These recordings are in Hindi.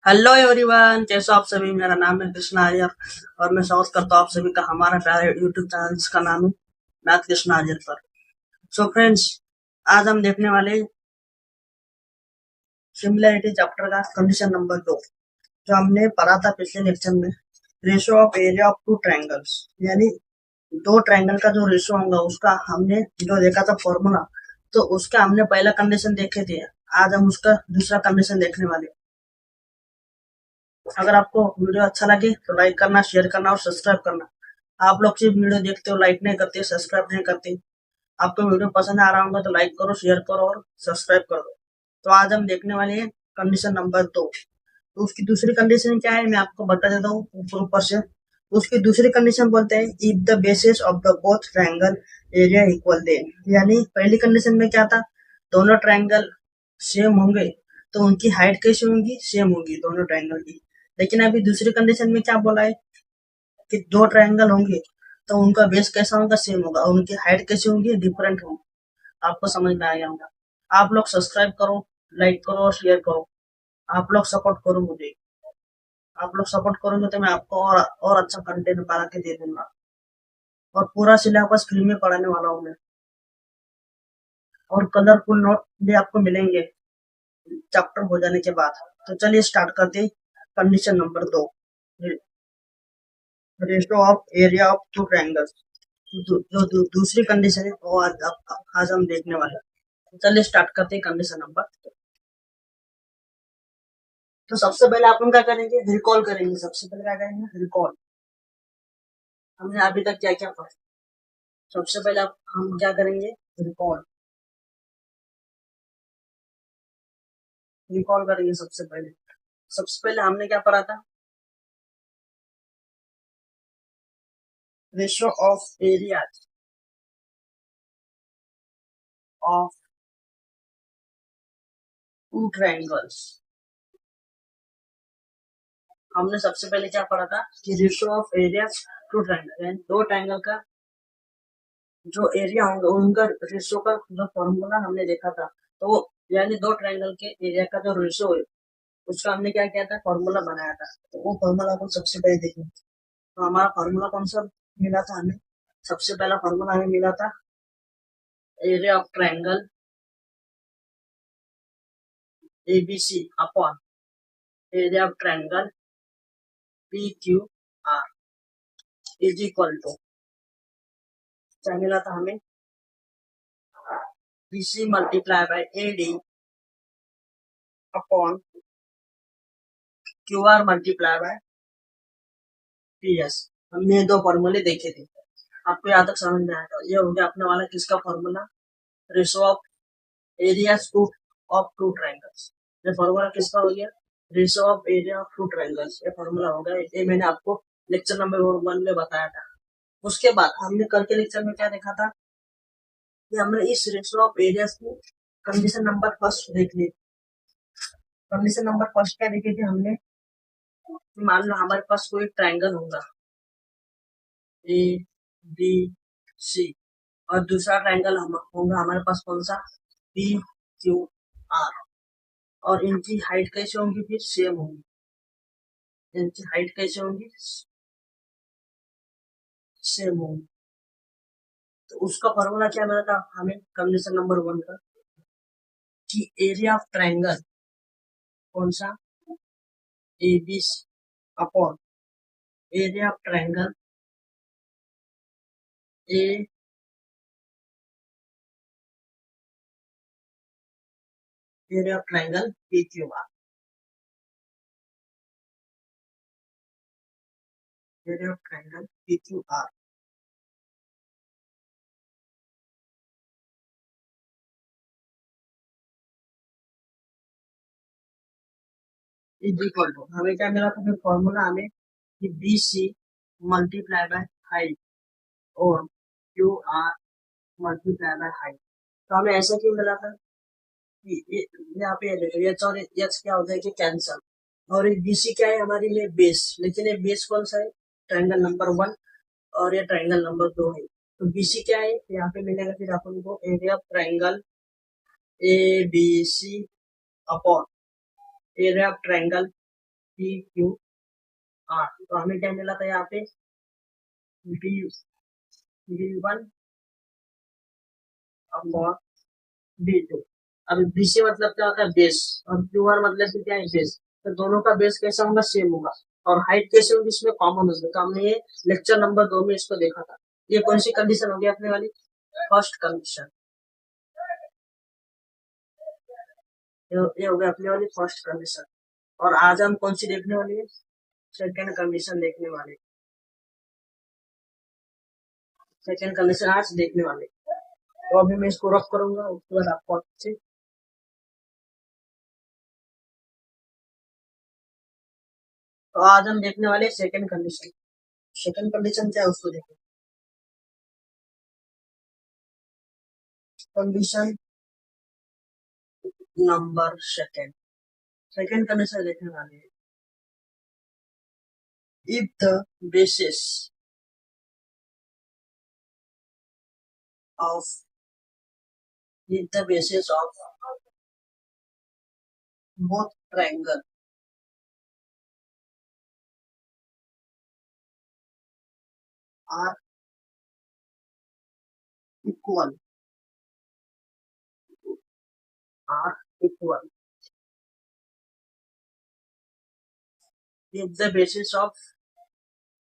हेलो एवरीवन, कैसे हो आप सभी। मेरा नाम है कृष्णा आर्यर और मैं स्वागत करता हूँ आप सभी का हमारा प्यारे यूट्यूब चैनल जिसका नाम है मैथ कृष्णा आर्यर पर। सो फ्रेंड्स, आज हम देखने वाले सिमिलैरिटी चैप्टर का कंडीशन नंबर 2 जो हमने पढ़ा था पिछले लेक्चर में। Ratio of area of two triangles, यानी दो ट्रायंगल का जो रेशियो होगा उसका हमने जो देखा था फॉर्मूला, तो उसका हमने पहला कंडीशन देखे थे। आज हम उसका दूसरा कंडीशन देखने वाले। अगर आपको वीडियो अच्छा लगे तो लाइक करना, शेयर करना और सब्सक्राइब करना। आप लोग सिर्फ वीडियो देखते हो, लाइक नहीं करते, सब्सक्राइब नहीं करते। आपको वीडियो पसंद आ रहा होगा तो लाइक करो, शेयर करो और सब्सक्राइब कर दो। तो आज हम देखने वाले हैं कंडीशन नंबर 2। तो उसकी दूसरी कंडीशन क्या है मैं आपको बता देता हूँ ऊपर ऊपर से। तो उसकी दूसरी कंडीशन बोलते हैं if the basis of the both triangle area equal then, यानी पहली कंडीशन में क्या था, दोनों ट्रायंगल सेम होंगे तो उनकी हाइट कैसी होंगी, सेम होगी दोनों ट्रायंगल की। लेकिन अभी दूसरी कंडीशन में क्या बोला है कि दो ट्रायंगल होंगे तो उनका बेस कैसा होगा, सेम होगा, और उनकी हाइट कैसी होंगी, डिफरेंट होंगी। आपको समझ में आ गया होगा। आप लोग सब्सक्राइब करो, लाइक करो और शेयर करो। आप लोग सपोर्ट करो मुझे। आप लोग सपोर्ट करोगे तो मैं आपको और अच्छा कंटेंट बना के दे दूंगा। और पूरा सिलेबस फ्री में पढ़ाने वाला हूँ मैं। और कलरफुल नोट भी आपको मिलेंगे चैप्टर हो जाने के बाद। तो चलिए स्टार्ट करते हैं। Condition number 2, ratio of area of two triangles. जो दूसरी कंडीशन है वो आज हम देखने वाले हैं। चलिए स्टार्ट करते हैं कंडीशन नंबर 2। तो सबसे पहले अपन क्या करेंगे, रिकॉल करेंगे। सबसे पहले क्या करेंगे, रिकॉल। हमने अभी तक क्या क्या पढ़ा। सबसे पहले हम क्या करेंगे, रिकॉल। रिकॉल करेंगे सबसे पहले हमने क्या पढ़ा था, ratio of area of two triangles. हमने सबसे पहले क्या पढ़ा था कि ratio of area two triangle, यानी दो ट्रायंगल का जो एरिया होंगे उनका रेशियो का जो फॉर्मूला हमने देखा था। तो वो यानी दो ट्रायंगल के एरिया का जो रेशियो है उसका हमने क्या किया था, फॉर्मूला बनाया था। तो वो फॉर्मूला को सबसे पहले देखेंगे। तो हमारा फॉर्मूला कौन सा मिला था हमें, सबसे पहला फॉर्मूला हमें मिला था area of triangle ABC upon area of triangle PQR is equal to, क्या मिला था हमें, BC multiply by AD upon QR multiply by PS। हमने ये दो फॉर्मूले देखे थे। आपको यहाँ तक समझ में आएगा। ये हो गया अपने वाला किसका formula, ratio of areas two of two triangles. ये फॉर्मूला किसका हो गया, ratio of area of two triangles. ये फॉर्मूला हो गया। ये मैंने आपको लेक्चर नंबर 1 में बताया था। उसके बाद हमने कल के लेक्चर में क्या देखा था कि हमने इस रेशियो ऑफ एरियाज को कंडीशन नंबर फर्स्ट देख ली। कंडीशन नंबर फर्स्ट क्या देखी थी हमने, मान लो हमारे पास कोई ट्रायंगल होगा ABC और दूसरा ट्रायंगल होगा हमारे पास कौन सा, PQR। और इनकी हाइट कैसे होंगी, फिर सेम होंगी। इनकी हाइट कैसे होंगी, सेम होंगी। तो उसका फॉर्मूला क्या मिला था हमें कंडीशन नंबर 1 का, कि एरिया ऑफ ट्रायंगल कौन सा, ABC upon area of triangle a area of triangle PQR। Area of triangle PQR is equal to, हमें क्या मिला था फिर फॉर्मूला हमें, कि BC मल्टीप्लाई बाय हाइट और QR मल्टीप्लाई बाय हाइट। तो हमें ऐसा क्यों मिला था कि यहाँ पे देखो एच और एच क्या हो जाएगी, कैंसल। और ये BC क्या है हमारे लिए, बेस। लेकिन ये बेस कौन सा है, ट्रायंगल नंबर 1 और ये ट्रायंगल नंबर 2 है। तो BC क्या है, यहाँ पे मिलेगा फिर अपन को area of triangle ABC upon area of triangle PQR। तो हमें क्या मिला था यहाँ पे B1 अपॉन B2। अब BC मतलब क्या होता है बेस, और QR मतलब कि क्या है बेस। तो दोनों का बेस कैसा होगा, सेम होगा, और हाइट कैसे होगी, इसमें कॉमन होगी। तो हमने ये लेक्चर नंबर 2 में इसको देखा था। ये कौन सी कंडीशन होगी अपने वाली, फर्स्ट कंडीशन। ये हो गया अपने वाली फर्स्ट कंडीशन। और आज हम कौन सी देखने वाली है, सेकेंड कंडीशन देखने वाले। सेकेंड कंडीशन आज देखने वाले। तो अभी मैं इसको रफ करूंगा, उसके बाद आपको अच्छे। तो आज हम देखने वाले सेकेंड कंडीशन। सेकेंड कंडीशन क्या है उसको देखो। Condition number second, second condition देखने वाले हैं। If the basis of if the basis of both triangle are equal are equal if the basis of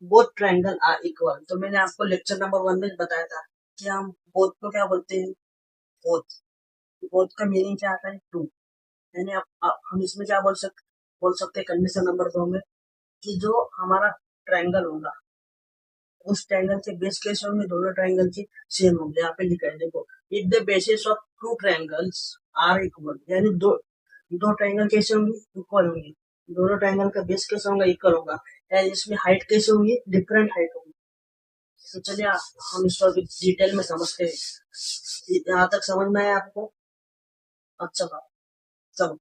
both triangle are equal। तो मैंने आपको लेक्चर नंबर 1 में बताया था कि हम बोथ को क्या बोलते हैं, बोथ। बोथ का मीनिंग क्या आता है, टू। यानी हम इसमें क्या बोल सकते हैं कंडीशन नंबर 2 में, कि जो हमारा ट्रायंगल होगा उस ट्रायंगल के बेस कैसे होंगे, दोनों ट्रायंगल की सेम होंगे। यहाँ पे लिखा है देखो, if the basis of two triangles are equal, यानी दो दो ट्रायंगल कैसे होंगे, इक्वल होंगे। दोनों ट्रायंगल का बेस कैसे होगा, इक्वल होगा। यानी इसमें हाइट कैसे होंगी, डिफरेंट हाइट होगी। तो चलिए हम इसको अभी डिटेल में समझते हैं। यहाँ तक समझ में आया आपको, अच्छा बात। चलो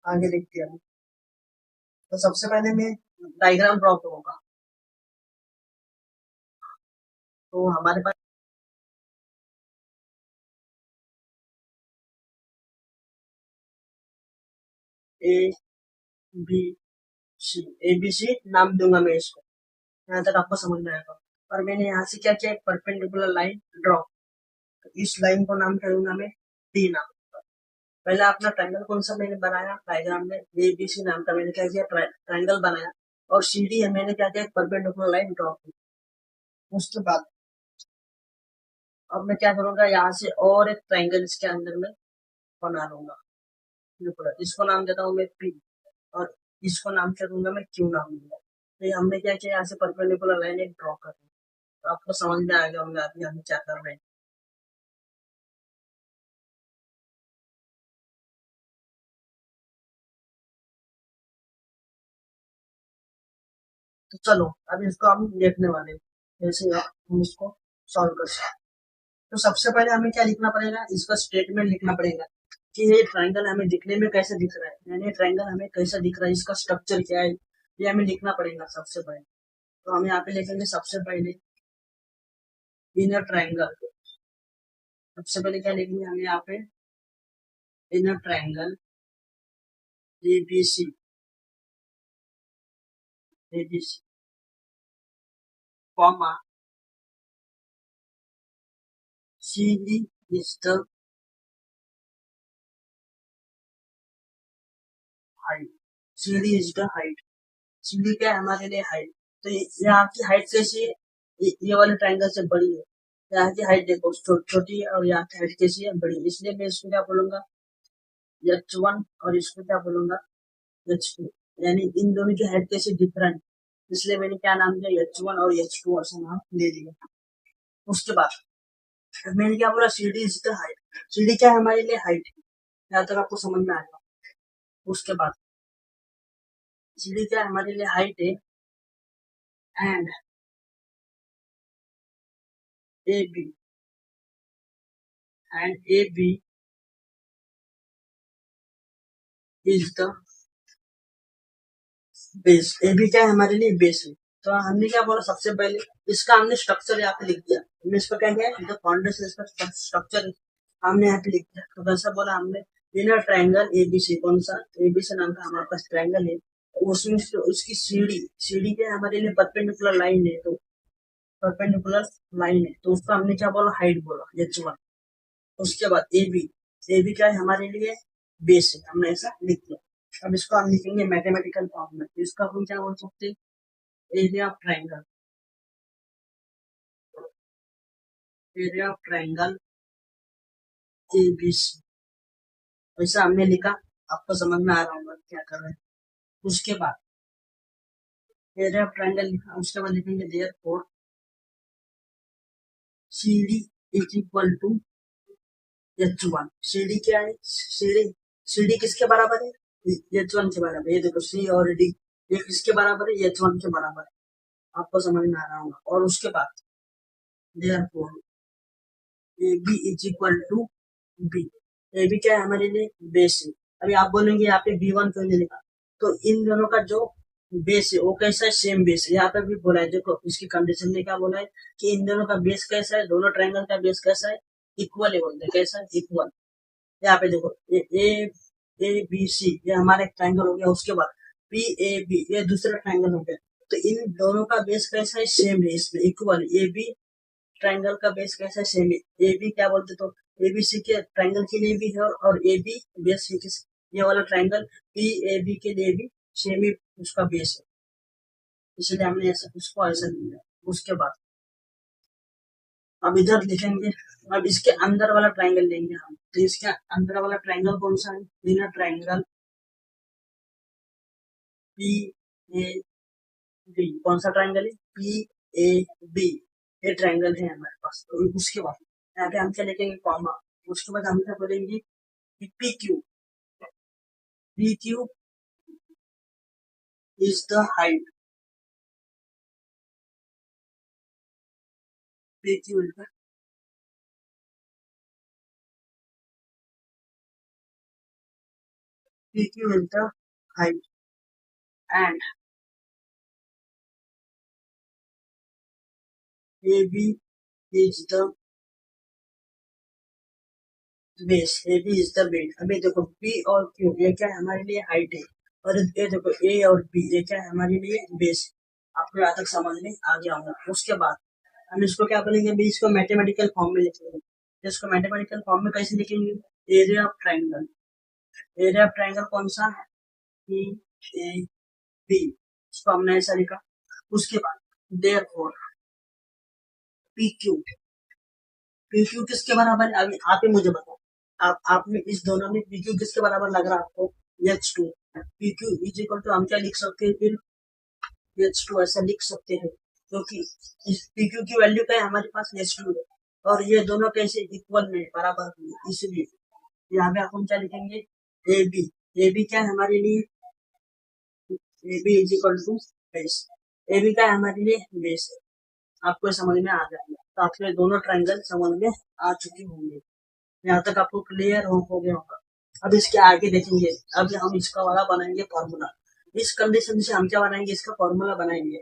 आगे देखते हैं। तो सबसे पहले मैं डायग्राम ड्रॉ करूंगा। तो हमारे पास ए बी सी, ABC नाम दूंगा मैं इसको। यहाँ तक आपको समझ में आएगा। और मैंने यहाँ से क्या किया, एक परपेंडिकुलर लाइन ड्रॉ। तो इस लाइन को नाम क्या दूंगा मैं, डी नाम। पहले अपना ट्रायंगल कौन सा मैंने बनाया डायग्राम में, ABC नाम का मैंने क्या किया, ट्रायंगल बनाया। और CD है, मैंने क्या किया, एक परपेंडिकुलर लाइन ड्रॉ की। उसके बाद अब मैं क्या करूंगा, यहाँ से और एक ट्रायंगल इसके अंदर में बना लूंगा। इसको नाम देता हूँ मैं P, और इसको नाम क्या दूंगा मैं, Q नाम दूंगा। तो ये हमने क्या किया, यहाँ से परपेंडिकुलर लाइन एक ड्रॉ कर दी। तो आपको समझ में आ गया होगा अभी हम क्या कर रहे हैं। तो चलो अब इसको हम देखने वाले हैं, जैसे हम इसको सॉल्व कर सकते हैं। तो सबसे पहले हमें क्या लिखना पड़ेगा, इसका स्टेटमेंट लिखना पड़ेगा कि ये ट्रायंगल हमें दिखने में कैसे दिख रहा है, यानी ट्रायंगल हमें कैसा दिख रहा है, इसका स्ट्रक्चर क्या है, ये हमें लिखना पड़ेगा सबसे पहले। तो हम यहाँ पे लिखेंगे सबसे पहले इनर ट्रायंगल। सबसे पहले क्या लिखेंगे हमें यहाँ पे, inner triangle ABC, ABC comma CD is the height, CD is the height। CD क्या है हमारे लिए, हाइट। तो यहाँ की हाइट कैसी है, ये वाले ट्रायंगल से बड़ी है। यहाँ की हाइट देखो छोटी है, और यहाँ की हाइट कैसी है, बड़ी। इसलिए मैं इसको क्या बोलूंगा, H1, और इसको क्या बोलूंगा, H2। यानी इन दोनों की हाइट कैसी, डिफरेंट। इसलिए मैंने क्या नाम दिया, H1 और H2 ऐसा नाम दे दिया। उसके बाद मैंने क्या बोला, CD is the height. CD क्या है हमारे लिए, हाइट। यहाँ तक आपको समझ में आएगा। उसके बाद CD क्या है हमारे लिए, हाइट है। And AB, and AB is the base. AB क्या है हमारे लिए, बेस है। तो हमने क्या बोला, सबसे पहले इसका हमने स्ट्रक्चर यहाँ पे लिख दिया। हमने इसका क्या किया, जो फाउंडेशन इसका स्ट्रक्चर हमने यहाँ पे लिख दिया। तो कैसा बोला हमने, इनर ट्रायंगल ABC, कौन सा, ABC नाम का हमारे पास ट्रायंगल है। उसमें से उसकी सीढ़ी सीढ़ी क्या है हमारे लिए परपेंडिकुलर लाइन है, तो परपेंडिकुलर लाइन है तो उसका हमने क्या बोला, हाइट बोला, H1। उसके बाद ए बी क्या है हमारे लिए, बेस है, हमने ऐसा लिख दिया। अब इसको हम लिखेंगे मैथमेटिकल फॉर्म में, तो इसका हम क्या बोल सकते हैं, area of triangle, area of triangle A B C, वैसा हमने लिखा। आपको समझ में आ रहा होगा क्या कर रहे हैं। उसके बाद एरिया ऑफ ट्राइंगल लिखा, उसके बाद लिखेंगे therefore C D is equal to H1। C D क्या है, सी डी किसके बराबर है, H1 के बराबर। ये देखो सी और डी ये किसके बराबर है, H1 के बराबर है। आपको समझ में आ रहा होगा। और उसके बाद therefore A B is equal to B, A B क्या है हमारे लिए, बेस है। अभी आप बोलेंगे यहाँ पे B1 क्यों नहीं लिखा, तो इन दोनों का जो बेस है वो कैसा है, सेम बेस है। यहाँ पे भी बोला है, देखो इसकी कंडीशन में क्या बोला है कि इन दोनों का बेस कैसा है, दोनों ट्रायंगल का बेस कैसा है, इक्वल है बोलते हैं। कैसा है, इक्वल। यहाँ पे देखो ए ए बी सी ये हमारा एक ट्रायंगल हो गया। उसके बाद पी ए बी ये दूसरा ट्रायंगल हो गया। तो इन दोनों का बेस कैसा है, सेम है, इसमें इक्वल। ए बी ट्रायंगल का बेस कैसा है, सेम है। ए बी क्या बोलते, तो एबीसी के ट्रायंगल के लिए भी है, और ए बी बेस ये वाला ट्रायंगल पी ए बी के लिए भी सेम ही उसका बेस है, इसलिए हमने ऐसा उसको ऐसा लिया। उसके बाद अब इधर लिखेंगे, अब इसके अंदर वाला ट्रायंगल लेंगे हम। तो इसके अंदर वाला ट्रायंगल कौन सा है, inner triangle P A B. कौन सा ट्रायंगल है, पी ए बी, ये ट्रायंगल है हमारे पास। तो उसके बाद यहाँ पे हम क्या लिखेंगे, कॉमा। उसके बाद हम क्या बोलेंगे, P Q, P Q is the height, P Q is the PQ is the height and AB is the base, AB is the base। अभी देखो P और Q ये क्या है हमारे लिए हाइट है, और ये देखो A और B ये क्या है हमारे लिए बेस। आपको यहाँ तक समझ में आ गया होगा। उसके बाद हम इसको क्या बोलेंगे, अभी इसको मैथमेटिकल फॉर्म में लिखेंगे। इसको मैथमेटिकल फॉर्म में कैसे लिखेंगे, area of triangle, area of triangle कौन सा है, P A B, इसको हमने ऐसा लिखा। उसके बाद देयरफॉर PQ, पीक्यू किसके बराबर है, अभी आप ही मुझे बताओ। आपने इस दोनों में पीक्यू किसके बराबर लग रहा है आपको, H2। PQ is equal to हम क्या लिख सकते हैं फिर, H2 ऐसा लिख सकते हैं, क्योंकि इस पीक्यू की वैल्यू क्या है हमारे पास, H2 है, और ये दोनों कैसे इक्वल में बराबर में, इसलिए यहाँ पे आप हम क्या लिखेंगे, ए बी, ए बी क्या है हमारे लिए, A B is equal to base, A B क्या है हमारे लिए, बेस है। आपको समझ में आ जाएगा। तो आपके दोनों ट्रायंगल समझ में आ चुके होंगे। यहाँ तक आपको क्लियर हो गया होगा। अब इसके आगे देखेंगे, अब हम इसका वाला बनाएंगे फॉर्मूला। इस कंडीशन से हम क्या बनाएंगे, इसका फॉर्मूला बनाएंगे,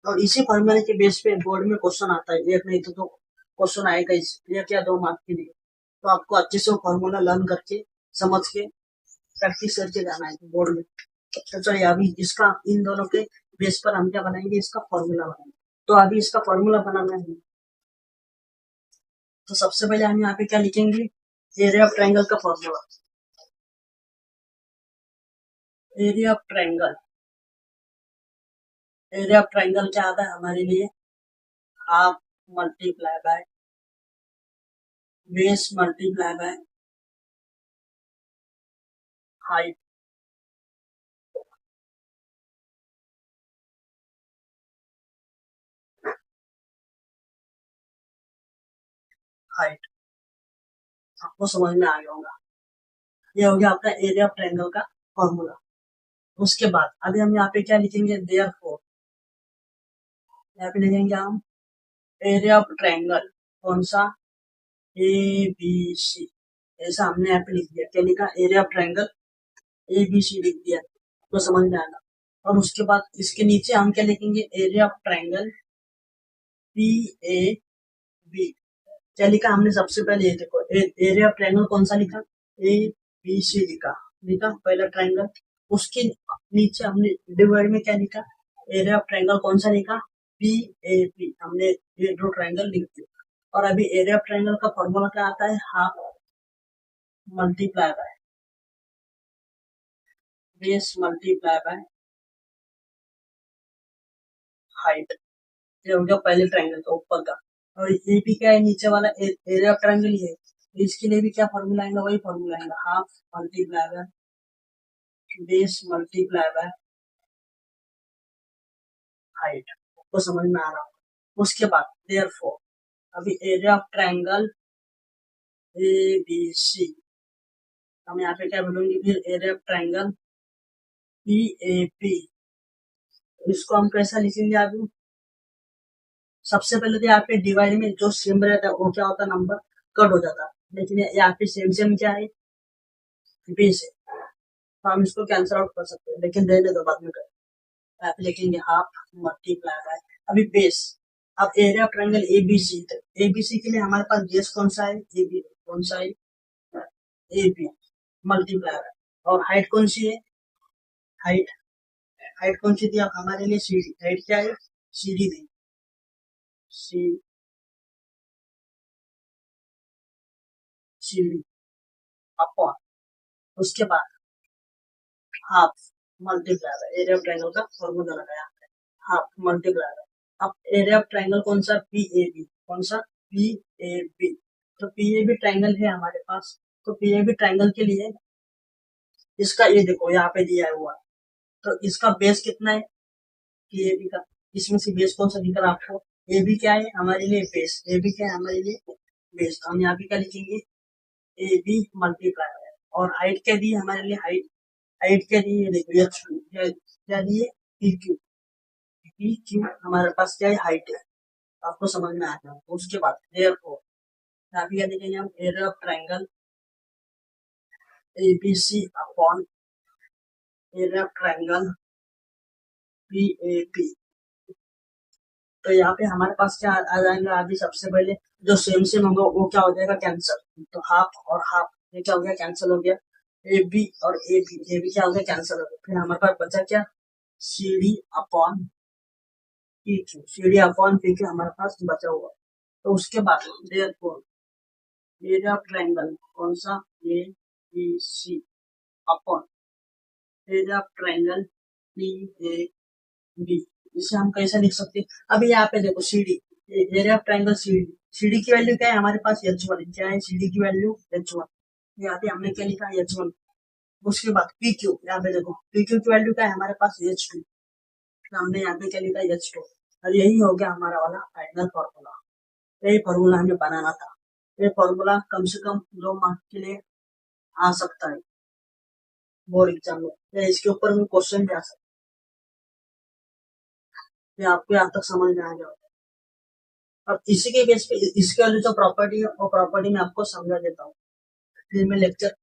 और इसी फॉर्मूले के बेस पे बोर्ड में क्वेश्चन आता है, एक नहीं तो दो क्वेश्चन आएगा इस एक या 2 मार्क के लिए। तो आपको अच्छे से फॉर्मूला लर्न करके समझ के प्रैक्टिस करके जाना है बोर्ड में। तो चलिए अभी इसका इन दोनों के बेस पर हम क्या बनाएंगे, इसका फॉर्मूला बनाएंगे। तो अभी इसका फॉर्मूला बनाना है, तो सबसे पहले हम यहाँ पे क्या लिखेंगे, एरिया ऑफ ट्रायंगल का formula. Area of triangle, area of triangle क्या आता है हमारे लिए, half multiply by base multiply by height, height. आपको समझ में आ गया होगा। ये हो गया आपका एरिया ऑफ ट्रायंगल का फॉर्मूला। उसके बाद अभी हम यहाँ पे क्या लिखेंगे, देयरफॉर, यहाँ पे लिखेंगे हम एरिया ऑफ ट्रायंगल कौन सा, ए बी सी, ऐसा हमने यहाँ पे लिख दिया। क्या लिखा, area of triangle A B C लिख दिया। आपको समझ में आएगा। और उसके बाद इसके नीचे हम क्या लिखेंगे, area of triangle P A B. क्या लिखा हमने सबसे पहले, ये देखो एरिया ऑफ ट्रायंगल कौन सा लिखा, ए बी सी लिखा, लिखा पहला ट्रायंगल। उसके नीचे हमने डिवाइड में क्या लिखा, एरिया ऑफ ट्रायंगल कौन सा लिखा, पी ए पी, हमने ये दो ट्रायंगल लिख दिया। और अभी एरिया ऑफ ट्रायंगल का फॉर्मूला क्या आता है, half multiply by base multiply by height. ये हो गया पहले ट्रायंगल का ऊपर का। और ये भी क्या है, नीचे वाला एरिया ऑफ ट्रायंगल ही है, इसके लिए भी क्या फॉर्मूला आएगा, वही फॉर्मूला आएगा, half multiply by base multiply by height. आपको समझ में आ रहा होगा। उसके बाद देयरफॉर अभी area of triangle A B C, हम यहाँ पे क्या बोलेंगे, फिर area of triangle P A P. इसको हम कैसा लिखेंगे अभी, सबसे पहले तो यहाँ पे डिवाइड में जो सेम रहता है वो क्या होता है, नंबर कट हो जाता है, लेकिन यहाँ पे सेम सेम क्या है, बेस है, तो हम इसको कैंसिल आउट कर सकते हैं, लेकिन रहने दो, बाद में करें। यहाँ पे लिखेंगे हाफ मल्टीप्लाई बाय अभी बेस। अब एरिया ऑफ ट्रायंगल एबीसी, तो एबीसी के लिए हमारे पास बेस कौन सा है, ए बी, कौन सा है, ए बी मल्टीप्लाई बाय, और हाइट कौन सी है, हाइट, हाइट कौन सी थी आप हमारे लिए, सी डी, हाइट क्या है, सी डी दी, सी सी डी अपॉन, उसके बाद half multiply by area of triangle का फॉर्मूला लगाया, हाफ मल्टीप्लाई बाय, अब एरिया ऑफ ट्रायंगल कौन सा, पी ए बी, कौन सा, पी ए बी। तो पी ए बी ट्रायंगल है हमारे पास, तो पी ए बी ट्रायंगल के लिए इसका ये देखो यहाँ पे दिया हुआ है, तो इसका बेस कितना है, पी ए बी का, इसमें से बेस कौन सा दिख रहा है आपको, ए बी क्या है हमारे लिए बेस, ए बी क्या है हमारे लिए बेस, तो हम यहाँ पे क्या लिखेंगे, ए बी मल्टीप्लाई, और हाइट क्या दी है हमारे लिए, हाइट, हाइट क्या दी है, देखो एच टू, क्या दी है, पी क्यू, पी क्यू हमारे पास क्या है, हाइट है, आपको समझ में आ गया। उसके बाद देयरफॉर यहाँ पे क्या लिखेंगे हम, area of triangle A B C upon area of triangle P A P. तो यहाँ पे हमारे पास क्या आ जाएगा, अभी सबसे पहले जो सेम सेम होगा वो क्या हो जाएगा, कैंसल, तो हाफ और हाफ ये क्या हो गया, कैंसिल हो गया, ए बी और ए बी क्या हो गया, कैंसिल हो गया, फिर हमारे पास बचा क्या, C D upon P Q, C D upon P Q हमारे पास बचा हुआ। तो उसके बाद देयरफॉर एरिया ऑफ ट्रायंगल कौन सा, A B C upon area of triangle P A B, इसे हम कैसे लिख सकते हैं, अभी यहाँ पे देखो C D, area of triangle C D, C D की वैल्यू क्या है हमारे पास, एच वन, क्या है सी डी की वैल्यू, एच वन, यहाँ पे हमने क्या लिखा, एच वन। उसके बाद पी क्यू, यहाँ पे देखो पी क्यू की वैल्यू क्या है हमारे पास, एच टू, हमने यहाँ पे क्या लिखा, एच टू। और यही हो गया हमारा वाला फाइनल फॉर्मूला, यही फॉर्मूला हमें बनाना था। ये फॉर्मूला कम से कम 2 मार्क के लिए आ सकता है बोर्ड एग्जाम में, या इसके ऊपर भी क्वेश्चन भी आ सकता है, आपको यहाँ तक समझ में आ गया। अब इसी के बेस पे इसके वाली जो प्रॉपर्टी है वो प्रॉपर्टी मैं आपको समझा देता हूँ, फिर मैं लेक्चर